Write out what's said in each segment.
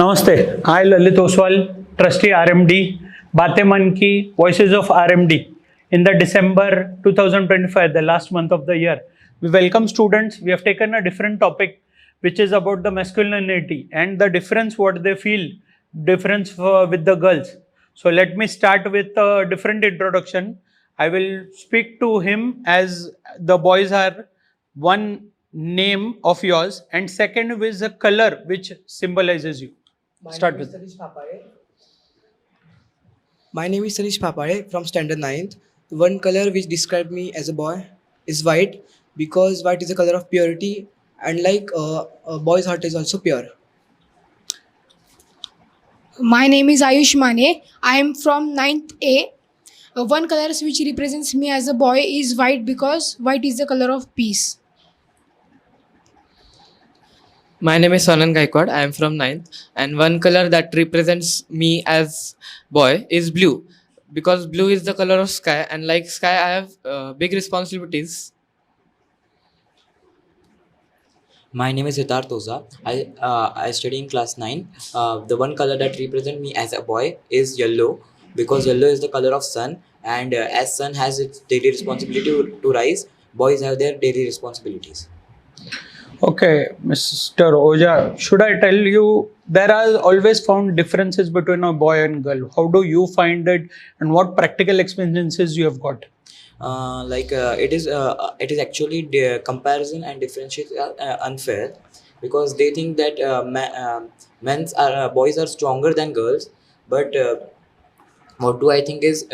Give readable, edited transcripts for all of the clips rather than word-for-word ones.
Namaste. I Lalit Ostwal, Trustee RMD, Baatein Mann Ki, Voices of RMD. In the December 2025, the last month of the year, we welcome students. We have taken a different topic, which is about the masculinity and the difference what they feel, difference with the girls. So let me start with a different introduction. I will speak to him as the boys are one name of yours and second is a color which symbolizes you. Start with. My name is Tanish Phapale from Standard 9th. The one color which described me as a boy is white because white is the color of purity and like a boy's heart is also pure. My name is Ayush Mane. I am from 9th A. One color which represents me as a boy is white because white is the color of peace. My name is Swanand Gaikwad. I am from 9th, and one color that represents me as boy is blue because blue is the color of sky, and like sky I have big responsibilities. My name is Hitarth Oza. I study in class 9. The one color that represents me as a boy is yellow because yellow is the color of sun, and as sun has its daily responsibility to rise, boys have their daily responsibilities. Okay, Mr. Oza, should I tell you there are always found differences between a boy and girl? How do you find it, and what practical experiences you have got? It is actually the comparison and differentiate are unfair because they think that boys are stronger than girls, but what do I think is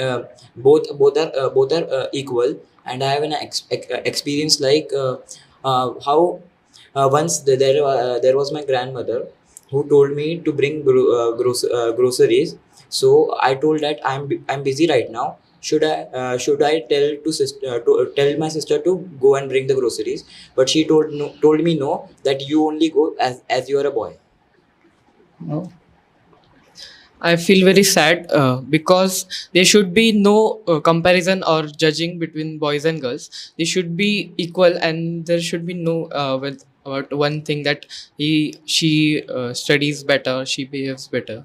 both are equal, and I have an experience like how once there was my grandmother who told me to bring groceries. So I told that I'm busy right now. Should I tell my sister to go and bring the groceries? But she told me no, that you only go as you are a boy. No. I feel very sad because there should be no comparison or judging between boys and girls. They should be equal, and there should be no about one thing that she studies better, she behaves better.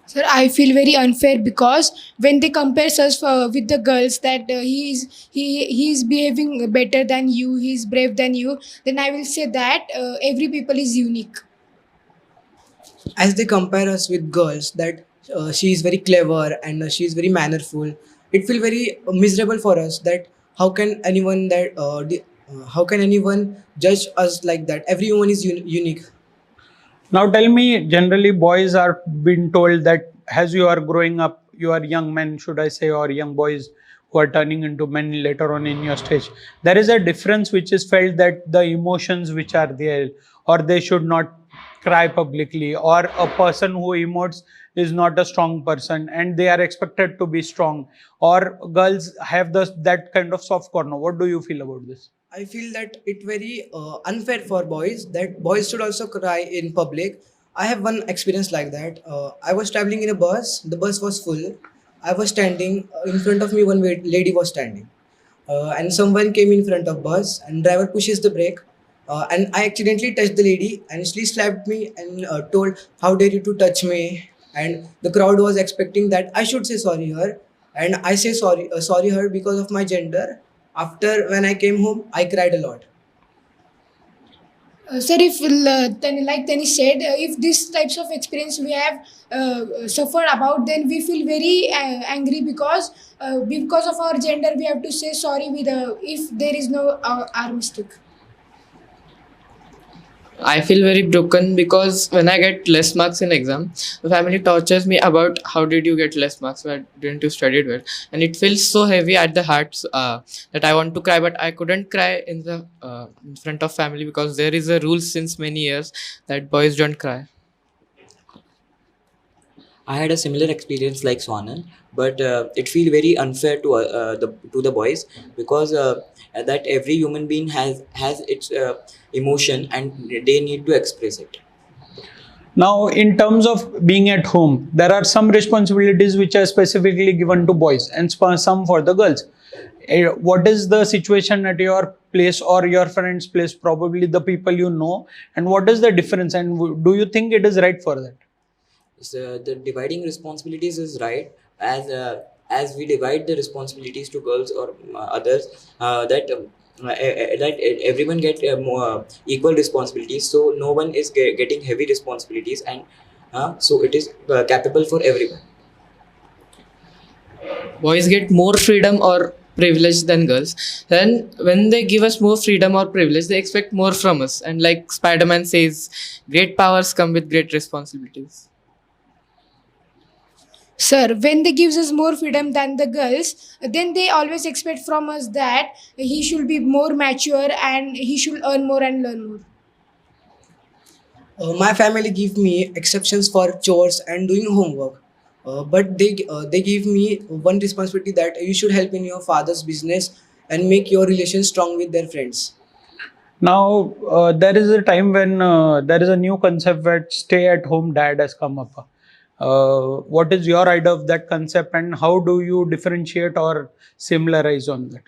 Sir, I feel very unfair because when they compare us with the girls that he is behaving better than you, he is brave than you, then I will say that every people is unique. As they compare us with girls that she is very clever and she is very mannerful, it feels very miserable for us that how can anyone how can anyone judge us like that? Everyone is unique. Now tell me, generally boys are being told that as you are growing up, you are young men, should I say, or young boys who are turning into men later on in your stage. There is a difference which is felt that the emotions which are there, or they should not cry publicly, or a person who emotes is not a strong person and they are expected to be strong, or girls have that kind of soft corner. What do you feel about this? I feel that it very unfair for boys that boys should also cry in public. I have one experience like that. I was traveling in a bus. The bus was full. I was standing in front of me. One lady was standing, and someone came in front of bus. And driver pushes the brake, and I accidentally touched the lady, and she slapped me and told, "How dare you to touch me?" And the crowd was expecting that I should say sorry her, and I say sorry her because of my gender. After when I came home, I cried a lot. Sir, if like Tanish said, if these types of experience we have suffered about, then we feel very angry because of our gender we have to say sorry with if there is no our mistake. I feel very broken because when I get less marks in exam, the family tortures me about how did you get less marks? Why didn't you study well? And it feels so heavy at the heart that I want to cry, but I couldn't cry in front of family because there is a rule since many years that boys don't cry. I had a similar experience like Swanand, but it feels very unfair to the boys because that every human being has its emotion and they need to express it. Now, in terms of being at home, there are some responsibilities which are specifically given to boys and some for the girls. what is the situation at your place or your friend's place, probably the people you know, and what is the difference, and do you think it is right for that? So the dividing responsibilities is right, as we divide the responsibilities to girls or others, that everyone get more equal responsibilities, so no one is getting heavy responsibilities, and so it is capable for everyone. Boys get more freedom or privilege than girls. Then when they give us more freedom or privilege, they expect more from us. And like Spider-Man says, great powers come with great responsibilities. Sir, when they gives us more freedom than the girls, then they always expect from us that he should be more mature and he should earn more and learn more. My family give me exceptions for chores and doing homework, but they give me one responsibility that you should help in your father's business and make your relations strong with their friends. Now, there is a time when there is a new concept that stay at home dad has come up. What is your idea of that concept, and how do you differentiate or similarize on that?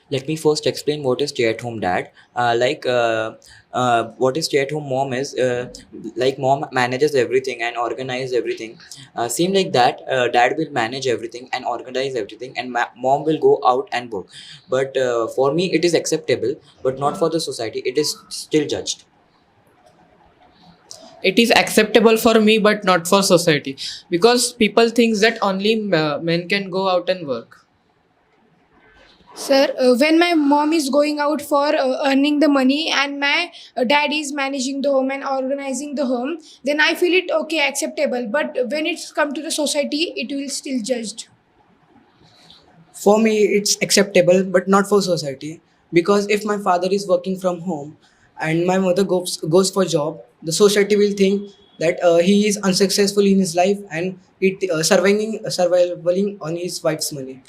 Let me first explain what is stay-at-home dad. What is stay-at-home mom is, like mom manages everything and organize everything. Same like that, dad will manage everything and organize everything, and mom will go out and work. But for me, it is acceptable, but not for the society. It is still judged. It is acceptable for me, but not for society, because people think that only men can go out and work. Sir, when my mom is going out for earning the money and my dad is managing the home and organizing the home, then I feel it okay, acceptable. But when it's come to the society, it will still judged. For me, it's acceptable, but not for society. Because if my father is working from home and my mother goes for job, the society will think that he is unsuccessful in his life and surviving on his wife's money.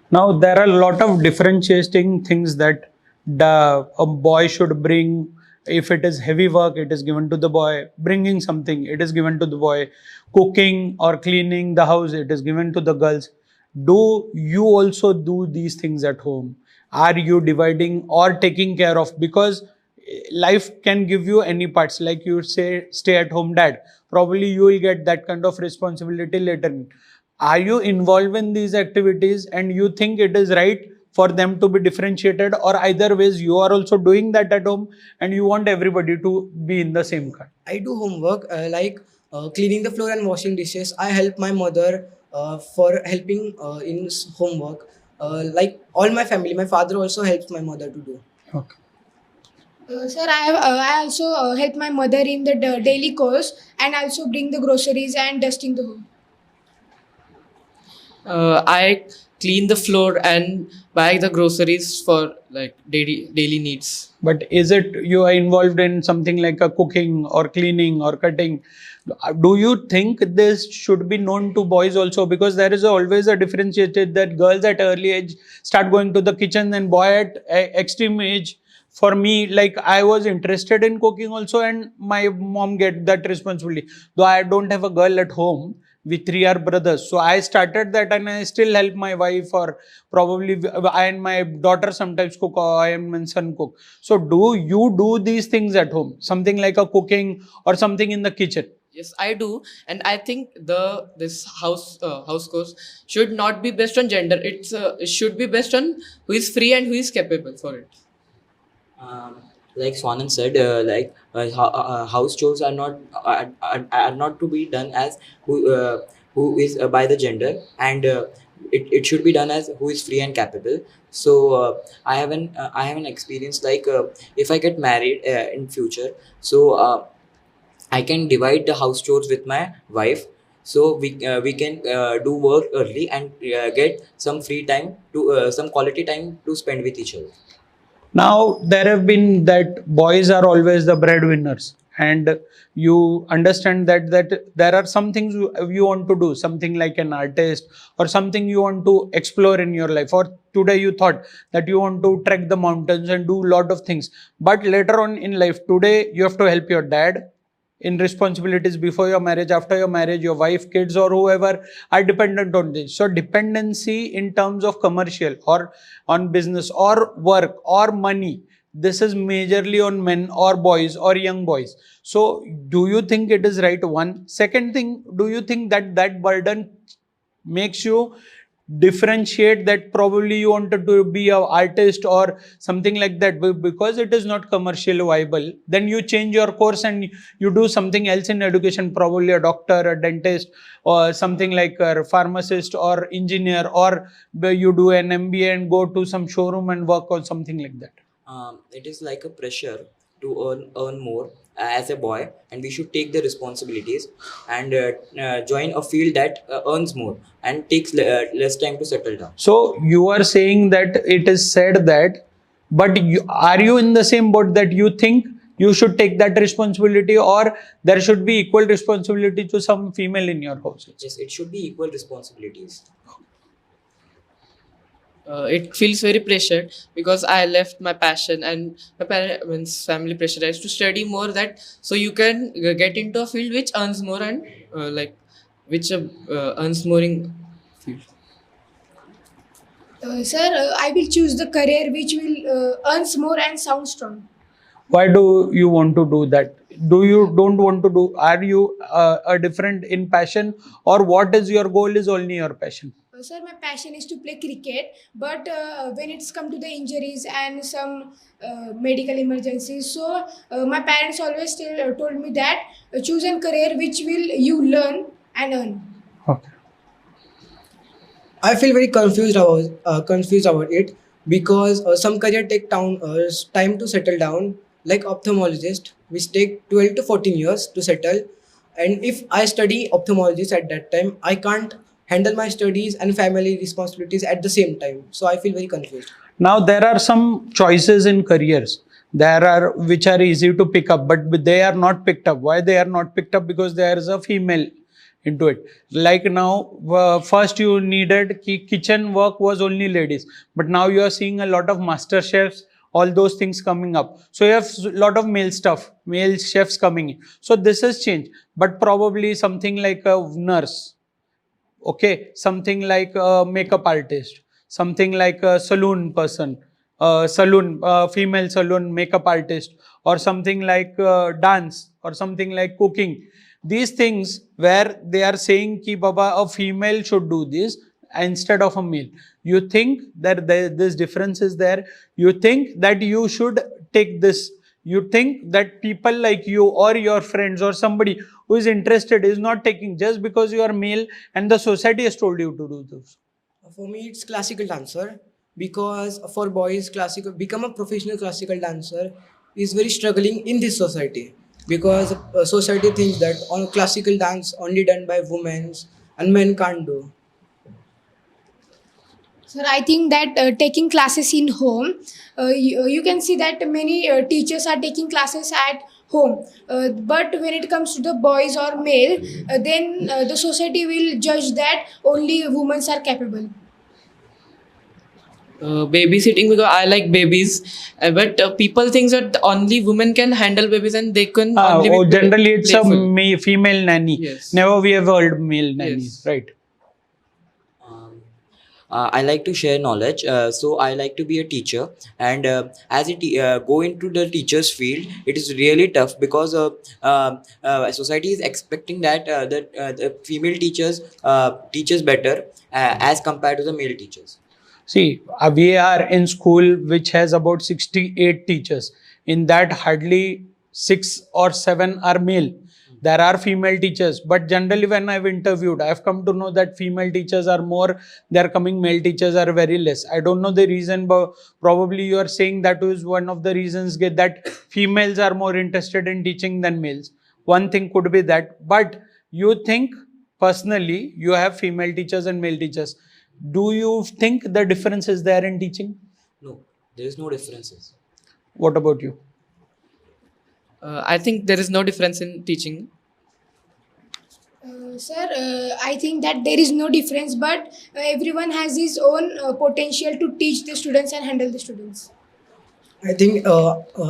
Now, there are a lot of differentiating things that a boy should bring. If it is heavy work, it is given to the boy. Bringing something, it is given to the boy. Cooking or cleaning the house, it is given to the girls. Do you also do these things at home? Are you dividing or taking care of? Because life can give you any parts, like you say, stay at home dad. Probably you will get that kind of responsibility later. Are you involved in these activities, and you think it is right for them to be differentiated, or either ways you are also doing that at home and you want everybody to be in the same car? I do homework like cleaning the floor and washing dishes. I help my mother for helping in homework. Like all my family, my father also helps my mother to do. Okay. Sir, I also help my mother in the daily course and also bring the groceries and dusting the home. I clean the floor and buy the groceries for like daily needs. But is it you are involved in something like a cooking or cleaning or cutting? Do you think this should be known to boys also? Because there is always a differentiated that girls at early age start going to the kitchen, and boy at extreme age. For me, like I was interested in cooking also, and my mom get that responsibility. Though I don't have a girl at home, we three are brothers, so I started that, and I still help my wife, or probably I and my daughter sometimes cook, or I and my son cook. So do you do these things at home, something like a cooking or something in the kitchen? Yes, I do, and I think this house course should not be based on gender. It should be based on who is free and who is capable for it. Like Swanand said, house chores are not to be done as who is by the gender, and it should be done as who is free and capable. So I have an experience, like if I get married in future, so I can divide the house chores with my wife. So we can do work early and get some free time to some quality time to spend with each other. Now, there have been that boys are always the breadwinners, and you understand that there are some things you want to do, something like an artist, or something you want to explore in your life. Or today you thought that you want to trek the mountains and do a lot of things, but later on in life, today you have to help your dad, in responsibilities before your marriage, after your marriage, your wife, kids, or whoever are dependent on this. So dependency in terms of commercial or on business or work or money, this is majorly on men or boys or young boys. So do you think it is right? One. Second thing, do you think that that burden makes you differentiate that probably you wanted to be an artist or something like that, because it is not commercially viable, then you change your course and you do something else in education, probably a doctor, a dentist, or something like a pharmacist or engineer, or you do an MBA and go to some showroom and work or something like that. It is like a pressure to earn more as a boy, and we should take the responsibilities and join a field that earns more and takes less time to settle down. So you are saying that it is said that, but are you in the same boat that you think you should take that responsibility, or there should be equal responsibility to some female in your house? Yes, it should be equal responsibilities. It feels very pressured because I left my passion and my parents, family pressurized to study more, that so you can get into a field which earns more and which earns more in field. Sir, I will choose the career which will earns more and sound strong. Why do you want to do that? Do you don't want to do? Are you a different in passion, or what is your goal? Is only your passion? Sir, my passion is to play cricket, but when it's come to the injuries and some medical emergencies, so my parents always told me that choose a career which will you learn and earn. Okay. I feel very confused about it because some career take time to settle down. Like ophthalmologist, which take 12 to 14 years to settle. And if I study ophthalmologist at that time, I can't handle my studies and family responsibilities at the same time. So I feel very confused. Now there are some choices in careers. There are which are easy to pick up, but they are not picked up. Why they are not picked up? Because there is a female into it. Like now, first you needed kitchen work was only ladies, but now you are seeing a lot of master chefs, all those things coming up. So you have a lot of male stuff, male chefs coming in. So this has changed, but probably something like a nurse, okay, something like a makeup artist, something like a saloon person, female saloon makeup artist, or something like dance, or something like cooking. These things where they are saying ki baba a female should do this instead of a male. You think that this difference is there. You think that you should take this. You think that people like you or your friends or somebody who is interested is not taking just because you are male and the society has told you to do this. For me, it's classical dancer because for boys, classical become a professional classical dancer is very struggling in this society because society thinks that on classical dance only done by women and men can't do. Sir, I think that taking classes in home, you can see that many teachers are taking classes at home. But when it comes to the boys or male, then the society will judge that only women are capable. Babysitting, because I like babies, but people think that only women can handle babies and they can only be Generally it's playful. a female nanny. Yes. Never we have heard male nannies, Yes. right? I like to share knowledge, so I like to be a teacher. And as go into the teacher's field, it is really tough because society is expecting that the female teachers teaches better as compared to the male teachers. See, we are in school which has about 68 teachers. In that, hardly 6 or 7 are male. There are female teachers, but generally when I've interviewed, I've come to know that female teachers are more, they're coming, male teachers are very less. I don't know the reason, but probably you are saying that is one of the reasons that females are more interested in teaching than males. One thing could be that, but you think personally you have female teachers and male teachers. Do you think the difference is there in teaching? No, there is no differences. What about you? I think there is no difference in teaching. Sir, I think that there is no difference, but everyone has his own potential to teach the students and handle the students. I think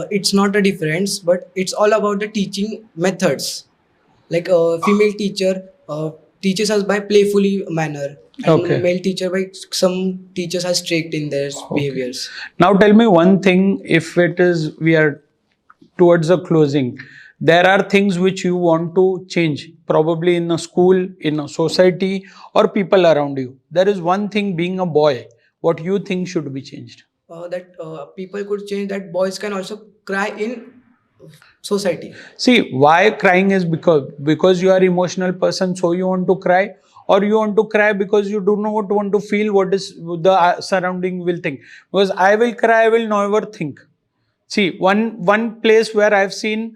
it's not a difference, but it's all about the teaching methods. Like a female teacher teaches us by playfully manner, and Okay. male teacher by some teachers are strict in their behaviors. Now tell me one thing, if it is we are towards the closing, there are things which you want to change, probably in a school, in a society, or people around you. There is one thing, being a boy, what you think should be changed. That people could change, that boys can also cry in society. See, why crying is because you are emotional person, so you want to cry, or you want to cry because you do not want to feel what is the surrounding will think. Because I will cry, I will never think. See, one place where I've seen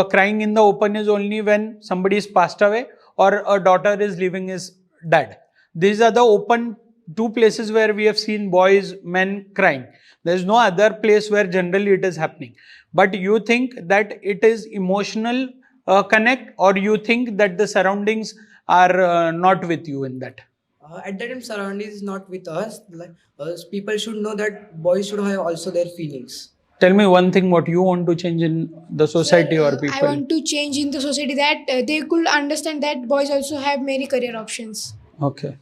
crying in the open is only when somebody is passed away or a daughter is leaving his dad. These are the open two places where we have seen boys, men crying. There is no other place where generally it is happening. But you think that it is emotional connect, or you think that the surroundings are not with you in that? At that time, surroundings is not with us. Like people should know that boys should have also their feelings. Tell me one thing what you want to change in the society Sir, or I people. want to change in the society that they could understand that boys also have many career options. Okay.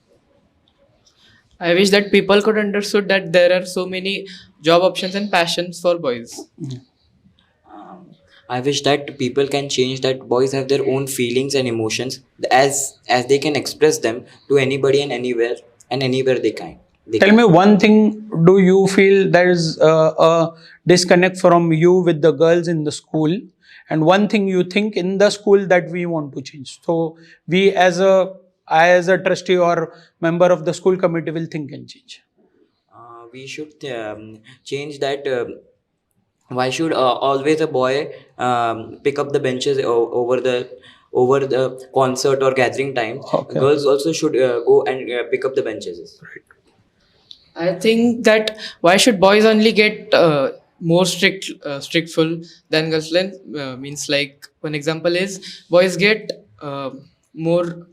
I wish that people could understood that there are so many job options and passions for boys. I wish that people can change, that boys have their own feelings and emotions, as they can express them to anybody and anywhere they can. Tell me one thing, do you feel there is a disconnect from you with the girls in the school, and one thing you think in the school that we want to change? So we I as a trustee or member of the school committee will think and change. We should change that. Why should always a boy pick up the benches over the concert or gathering time? Okay. Girls also should go and pick up the benches. I think that why should boys only get more strictful than girls? Means like one example is boys get more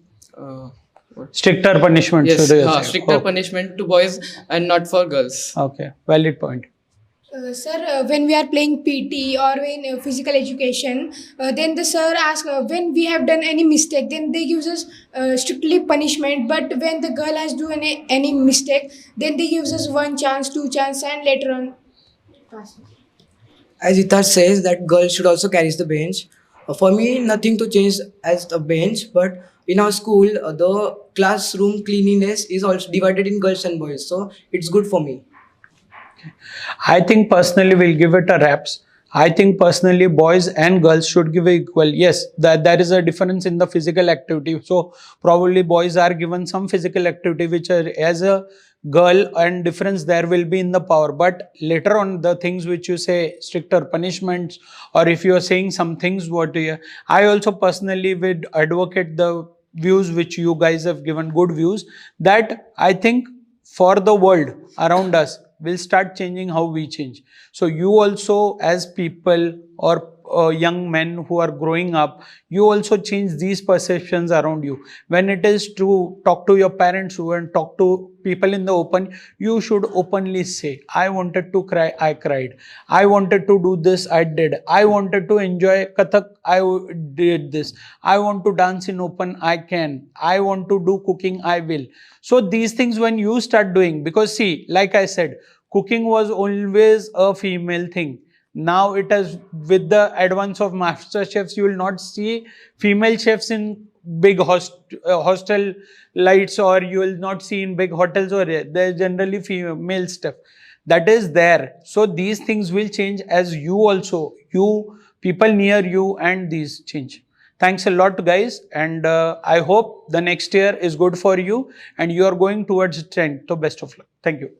Stricter punishment. yes should I say? stricter Oh, punishment to boys and not for girls. okay, valid point. Sir, when we are playing PT or in physical education, then the sir asks when we have done any mistake, then they gives us strictly punishment. But when the girl has done any mistake, then they gives us one chance, two chance, and later on pass. As Hitarth says, that girls should also carry the bench. For me, nothing to change as the bench, but in our school, the classroom cleanliness is also divided in girls and boys, so it's good for me. I think personally we'll give it a wraps. I think personally boys and girls should give equal. Yes, that there is a difference in the physical activity. So probably boys are given some physical activity which are as a girl, and difference there will be in the power. But later on the things which you say, stricter punishments, or if you are saying some things I also personally would advocate the views which you guys have given, good views, that I think for the world around us will start changing how we change. So you also as people or young men who are growing up, you also change these perceptions around you. When it is to talk to your parents and talk to people in the open, you should openly say, I wanted to cry, I cried. I wanted to do this, I did. I wanted to enjoy Kathak, I did this. I want to dance in open, I can. I want to do cooking, I will. So these things when you start doing, because see, like I said, cooking was always a female thing. Now it has, with the advance of master chefs, you will not see female chefs in big hostel lights, or you will not see in big hotels, or there's generally female stuff that is there. So these things will change as you also, you people near you, and these change. Thanks a lot guys, and I hope the next year is good for you and you are going towards trend. So best of luck. Thank you.